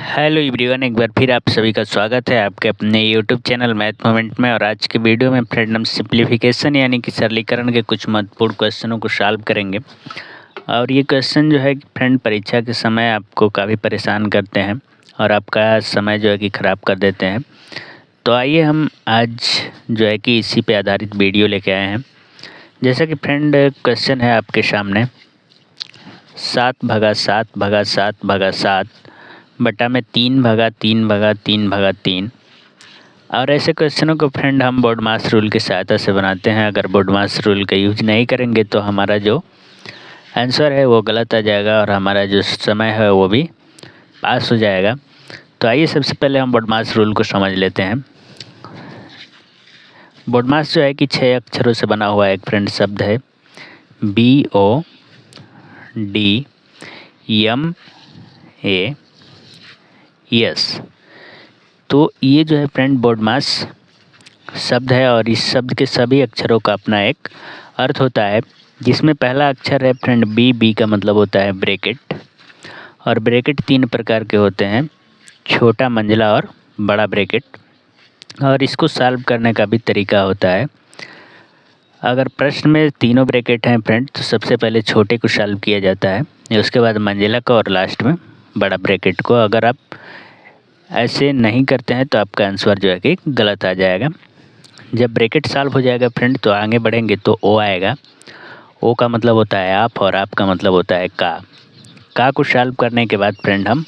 Hello everyone, एक बार फिर आप सभी का स्वागत है आपके अपने यूट्यूब चैनल मैथ मोमेंट में। और आज के वीडियो में फ्रेंड हम सिंप्लीफिकेशन यानी कि सरलीकरण के कुछ महत्वपूर्ण क्वेश्चनों को सॉल्व करेंगे। और ये क्वेश्चन जो है कि फ्रेंड परीक्षा के समय आपको काफ़ी परेशान करते हैं और आपका समय जो है कि ख़राब कर देते हैं। तो आइए हम आज जो है कि इसी पे आधारित वीडियो लेके आए हैं। जैसा कि फ्रेंड क्वेश्चन है आपके सामने, 7/7/7/7 बटा में 3/3/3/3। और ऐसे क्वेश्चनों को फ्रेंड हम बोर्ड मास रूल की सहायता से बनाते हैं। अगर बोर्ड मास रूल का यूज नहीं करेंगे तो हमारा जो आंसर है वो गलत आ जाएगा और हमारा जो समय है वो भी पास हो जाएगा। तो आइए सबसे पहले हम बोर्ड मास रूल को समझ लेते हैं। बोर्ड मास जो है कि 6 अक्षरों से बना हुआ एक फ्रेंड शब्द है, BODMAS। तो ये जो है फ्रेंड बोर्ड मास शब्द है और इस शब्द के सभी अक्षरों का अपना एक अर्थ होता है, जिसमें पहला अक्षर है फ्रेंड बी का मतलब होता है ब्रैकेट। और ब्रैकेट 3 प्रकार के होते हैं, छोटा, मंझला और बड़ा ब्रैकेट। और इसको सॉल्व करने का भी तरीका होता है। अगर प्रश्न में तीनों ब्रैकेट हैं फ्रेंड तो सबसे पहले छोटे को सॉल्व किया जाता है, उसके बाद मंझला को और लास्ट में बड़ा ब्रैकेट को। अगर आप ऐसे नहीं करते हैं तो आपका आंसर जो है कि गलत आ जाएगा। जब ब्रैकेट सॉल्व हो जाएगा फ्रेंड तो आगे बढ़ेंगे तो ओ आएगा। ओ का मतलब होता है आप और आप का मतलब होता है का को सॉल्व करने के बाद फ्रेंड हम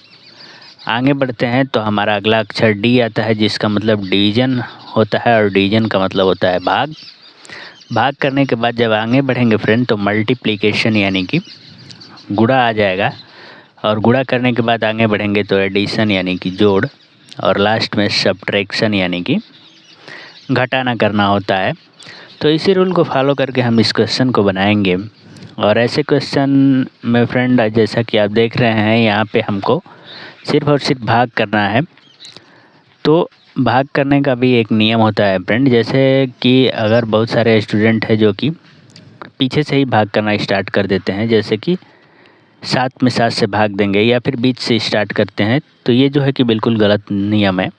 आगे बढ़ते हैं तो हमारा अगला अक्षर डी आता है, जिसका मतलब डिवीज़न होता है और डिवीज़न का मतलब होता है भाग करने के बाद जब आगे बढ़ेंगे फ्रेंड तो मल्टीप्लिकेशन यानी कि गुणा आ जाएगा। और गुणा करने के बाद आगे बढ़ेंगे तो एडिशन यानी कि जोड़, और लास्ट में सब्ट्रैक्शन यानी कि घटाना करना होता है। तो इसी रूल को फॉलो करके हम इस क्वेश्चन को बनाएंगे। और ऐसे क्वेश्चन में फ्रेंड जैसा कि आप देख रहे हैं यहाँ पे हमको सिर्फ और सिर्फ भाग करना है। तो भाग करने का भी एक नियम होता है फ्रेंड, जैसे कि अगर बहुत सारे स्टूडेंट हैं जो कि पीछे से ही भाग करना स्टार्ट कर देते हैं, जैसे कि 7 में 7 से भाग देंगे या फिर बीच से स्टार्ट करते हैं, तो ये जो है कि बिल्कुल गलत नियम है।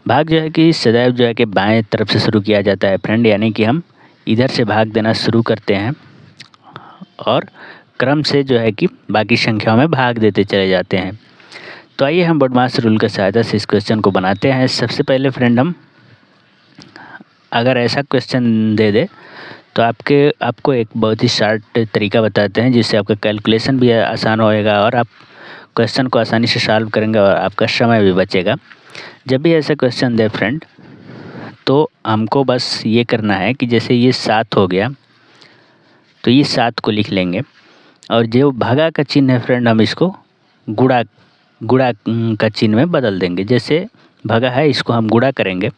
भाग जो है कि सदैव जो है कि बाएं तरफ से शुरू किया जाता है फ्रेंड, यानी कि हम इधर से भाग देना शुरू करते हैं और क्रम से जो है कि बाकी संख्याओं में भाग देते चले जाते हैं। तो आइए हम बोर्ड मास रूल की सहायता से इस क्वेश्चन को बनाते हैं। सबसे पहले फ्रेंड हम अगर ऐसा क्वेश्चन दे दे तो आपको एक बहुत ही शॉर्ट तरीका बताते हैं, जिससे आपका कैलकुलेशन भी आसान होएगा और आप क्वेश्चन को आसानी से सॉल्व करेंगे और आपका समय भी बचेगा। जब भी ऐसा क्वेश्चन दे फ्रेंड तो हमको बस ये करना है कि जैसे ये 7 हो गया तो ये 7 को लिख लेंगे, और जो भागा का चिन्ह है फ्रेंड हम इसको गुणा का चिन्ह में बदल देंगे। जैसे भागा है इसको हम गुणा करेंगे,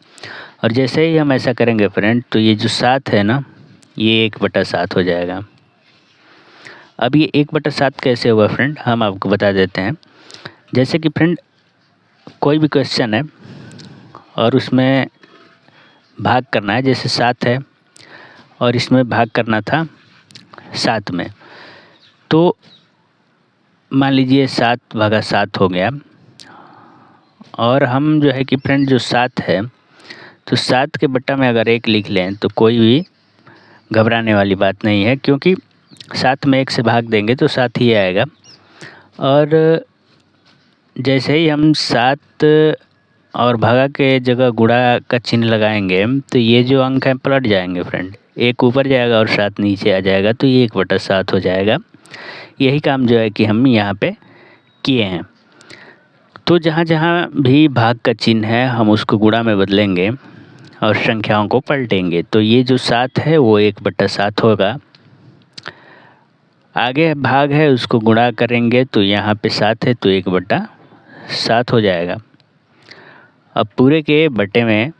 और जैसे ही हम ऐसा करेंगे फ्रेंड तो ये जो 7 है ना, ये 1/7 हो जाएगा। अब ये 1/7 कैसे हुआ फ्रेंड, हम आपको बता देते हैं। जैसे कि फ्रेंड कोई भी क्वेश्चन है और उसमें भाग करना है, जैसे 7 है और इसमें भाग करना था 7 में, तो मान लीजिए 7/7 हो गया। और हम जो है कि फ्रेंड जो 7 है तो 7 के बट्टा में अगर 1 लिख लें तो कोई भी घबराने वाली बात नहीं है, क्योंकि 7 में 1 से भाग देंगे तो 7 ही आएगा। और जैसे ही हम 7 और भागा के जगह गुणा का चिन्ह लगाएंगे तो ये जो अंक हैं पलट जाएंगे फ्रेंड, 1 ऊपर जाएगा और 7 नीचे आ जाएगा, तो ये 1/7 हो जाएगा। यही काम जो है कि हम यहाँ पे किए हैं। तो जहाँ जहाँ भी भाग का चिन्ह है हम उसको गुणा में बदलेंगे और संख्याओं को पलटेंगे। तो ये जो 7 है वो 1/7 होगा। आगे भाग है उसको गुणा करेंगे तो यहाँ पे 7 है तो 1/7 हो जाएगा। अब पूरे के बटे में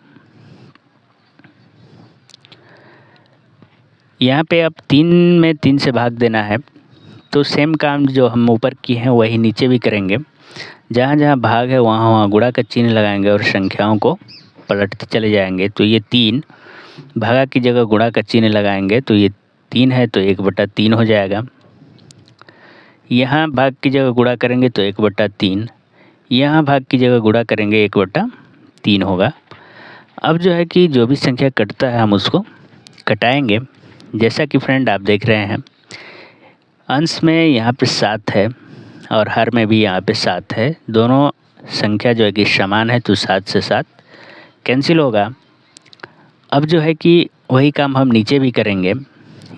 यहाँ पे अब 3 में 3 से भाग देना है, तो सेम काम जो हम ऊपर किए हैं वही नीचे भी करेंगे। जहाँ जहाँ भाग है वहाँ वहाँ गुणा का चिन्ह लगाएंगे और संख्याओं को पलटते चले जाएंगे। तो ये 3 भागा की जगह गुणा का चिन्ह लगाएंगे तो ये 3 है तो 1/3 हो जाएगा। यहाँ भाग की जगह गुणा करेंगे तो 1/3, यहाँ भाग की जगह गुणा करेंगे 1/3 होगा। अब जो है कि जो भी संख्या कटता है हम उसको कटाएंगे। जैसा कि फ्रेंड आप देख रहे हैं, अंश में यहाँ पे 7 है और हर में भी यहाँ पे 7 है। दोनों संख्या जो है कि समान है, तो 7 से 7 कैंसिल होगा। अब जो है कि वही काम हम नीचे भी करेंगे।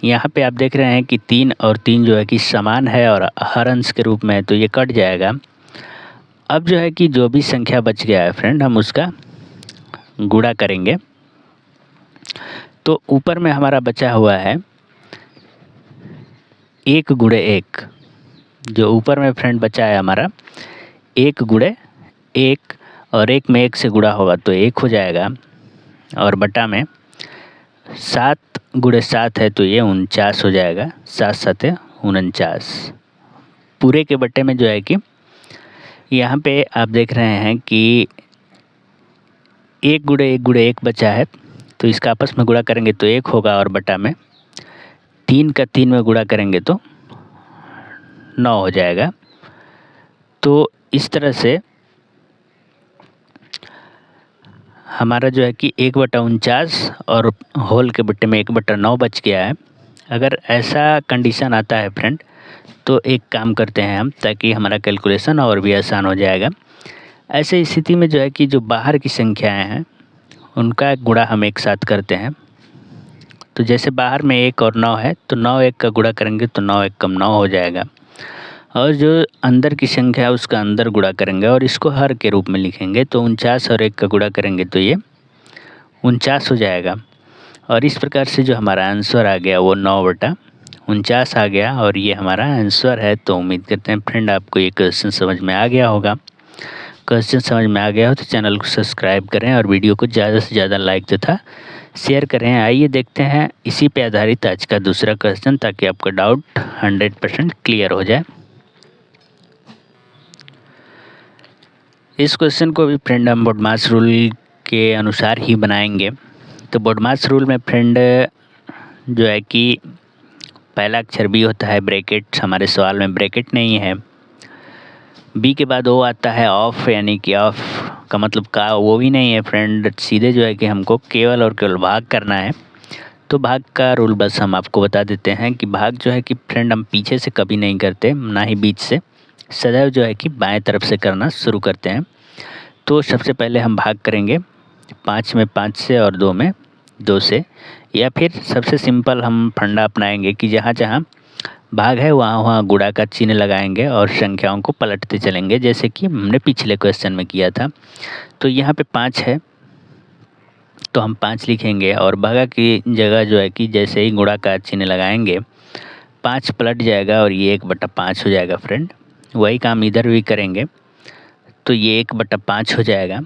यहाँ पे आप देख रहे हैं कि 3 और 3 जो है कि समान है और हर अंश के रूप में है, तो ये कट जाएगा। अब जो है कि जो भी संख्या बच गया है फ्रेंड, हम उसका गुणा करेंगे। तो ऊपर में हमारा बचा हुआ है 1 गुणे 1। जो ऊपर में फ्रेंड बचा है हमारा 1 गुणे 1, और 1 में 1 से गुणा होगा तो 1 हो जाएगा। और बटा में 7 गुणे 7 है तो ये 49 हो जाएगा। 7 7 49। पूरे के बट्टे में जो है कि यहाँ पे आप देख रहे हैं कि 1 गुणे 1 गुणे 1 बचा है, तो इसका आपस में गुणा करेंगे तो 1 होगा। और बटा में 3 का 3 में गुणा करेंगे तो 9 हो जाएगा। तो इस तरह से हमारा जो है कि 1/49 और होल के बट्टे में 1/9 बच गया है। अगर ऐसा कंडीशन आता है फ्रेंड, तो एक काम करते हैं हम, ताकि हमारा कैलकुलेशन और भी आसान हो जाएगा। ऐसे स्थिति में जो है कि जो बाहर की संख्याएं हैं उनका गुणा हम एक साथ करते हैं। तो जैसे बाहर में 1 और 9 है, तो 9 1 का गुणा करेंगे तो 9 1 कम 9 हो जाएगा। और जो अंदर की संख्या है उसका अंदर गुणा करेंगे और इसको हर के रूप में लिखेंगे। तो 49 और 1 का गुणा करेंगे तो ये 49 हो जाएगा। और इस प्रकार से जो हमारा आंसर आ गया वो 9/49 आ गया, और ये हमारा आंसर है। तो उम्मीद करते हैं फ्रेंड आपको ये क्वेश्चन समझ में आ गया होगा। क्वेश्चन समझ में आ गया हो तो चैनल को सब्सक्राइब करें और वीडियो को ज़्यादा से ज़्यादा लाइक तथा शेयर करें। आइए देखते हैं इसी पे आधारित आज का दूसरा क्वेश्चन, ताकि आपका डाउट 100% क्लियर हो जाए। इस क्वेश्चन को भी फ्रेंड हम बोडमास रूल के अनुसार ही बनाएंगे। तो बोडमास रूल में फ्रेंड जो है कि पहला अक्षर बी होता है, ब्रैकेट हमारे सवाल में ब्रैकेट नहीं है। बी के बाद ओ आता है ऑफ, यानी कि ऑफ का मतलब का वो भी नहीं है फ्रेंड। सीधे जो है कि हमको केवल और केवल भाग करना है। तो भाग का रूल बस हम आपको बता देते हैं कि भाग जो है कि फ्रेंड हम पीछे से कभी नहीं करते, ना ही बीच से, सदैव जो है कि बाएं तरफ से करना शुरू करते हैं। तो सबसे पहले हम भाग करेंगे 5 में 5 से और 2 में 2 से, या फिर सबसे सिंपल हम फंडा अपनाएंगे कि जहाँ जहाँ भाग है वहाँ वहाँ गुणा का चिन्ह लगाएंगे और संख्याओं को पलटते चलेंगे, जैसे कि हमने पिछले क्वेश्चन में किया था। तो यहाँ पे 5 है तो हम 5 लिखेंगे, और भागा की जगह जो है कि जैसे ही गुणा का चिन्ह लगाएंगे 5 पलट जाएगा और ये 1/5 हो जाएगा फ्रेंड। वही काम इधर भी करेंगे तो ये 1/5 हो जाएगा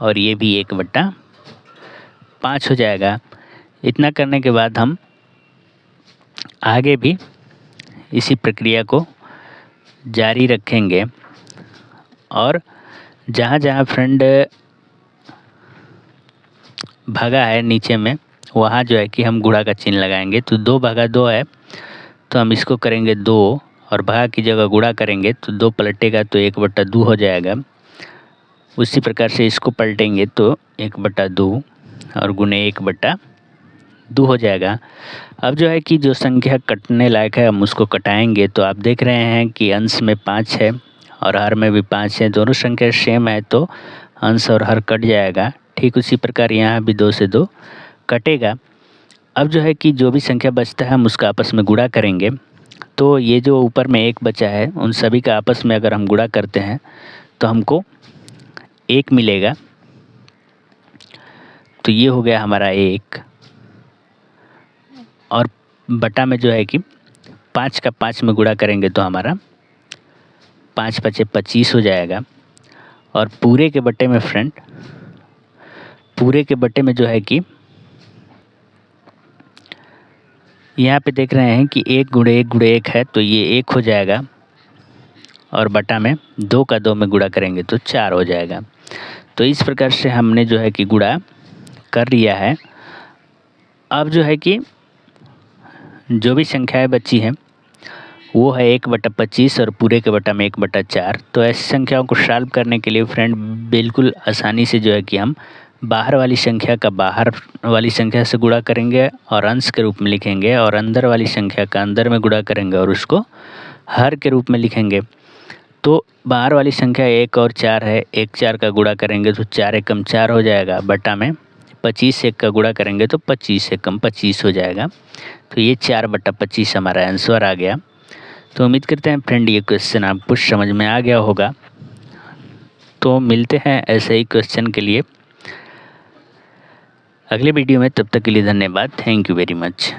और ये भी 1/5 हो जाएगा। इतना करने के बाद हम आगे भी इसी प्रक्रिया को जारी रखेंगे, और जहाँ जहाँ फ्रेंड भागा है नीचे में वहाँ जो है कि हम गुणा का चिन्ह लगाएंगे। तो 2/2 है तो हम इसको करेंगे 2, और भागा की जगह गुणा करेंगे तो 2 पलटेगा तो 1/2 हो जाएगा। उसी प्रकार से इसको पलटेंगे तो 1/2 और गुणे 1/2 हो जाएगा। अब जो है कि जो संख्या कटने लायक है हम उसको कटाएंगे। तो आप देख रहे हैं कि अंश में 5 है और हर में भी 5 है, दोनों संख्या सेम है तो अंश और हर कट जाएगा। ठीक उसी प्रकार यहाँ भी 2 से 2 कटेगा। अब जो है कि जो भी संख्या बचता है हम उसका आपस में गुणा करेंगे। तो ये जो ऊपर में 1 बचा है उन सभी का आपस में अगर हम गुणा करते हैं तो हमको 1 मिलेगा। तो ये हो गया हमारा 1, और बटा में जो है कि 5 का 5 में गुणा करेंगे तो हमारा 5 5 25 हो जाएगा। और पूरे के बट्टे में फ्रेंड, पूरे के बट्टे में जो है कि यहाँ पे देख रहे हैं कि 1 गुणे 1 गुणे 1 है तो ये 1 हो जाएगा, और बटा में 2 का 2 में गुणा करेंगे तो 4 हो जाएगा। तो इस प्रकार से हमने जो है कि गुणा कर लिया है। अब जो है कि जो भी संख्याएं बची हैं वो है 1/25 और पूरे के बटा में 1/4। तो ऐसी संख्याओं को सॉल्व करने के लिए फ्रेंड बिल्कुल आसानी से जो है कि हम बाहर वाली संख्या का बाहर वाली संख्या से गुणा करेंगे और अंश के रूप में लिखेंगे, और अंदर वाली संख्या का अंदर में गुणा करेंगे और उसको हर के रूप में लिखेंगे। तो बाहर वाली संख्या 1 और 4 है, 1 4 का गुणा करेंगे तो 4 एकम 4 हो जाएगा, बटा में 25 1 का गुणा करेंगे तो 25 एकम 25 हो जाएगा। तो ये 4/25 हमारा आंसर आ गया। तो उम्मीद करते हैं फ्रेंड ये क्वेश्चन आपको समझ में आ गया होगा। तो मिलते हैं ऐसे ही क्वेश्चन के लिए अगले वीडियो में, तब तक के लिए धन्यवाद। Thank you very much.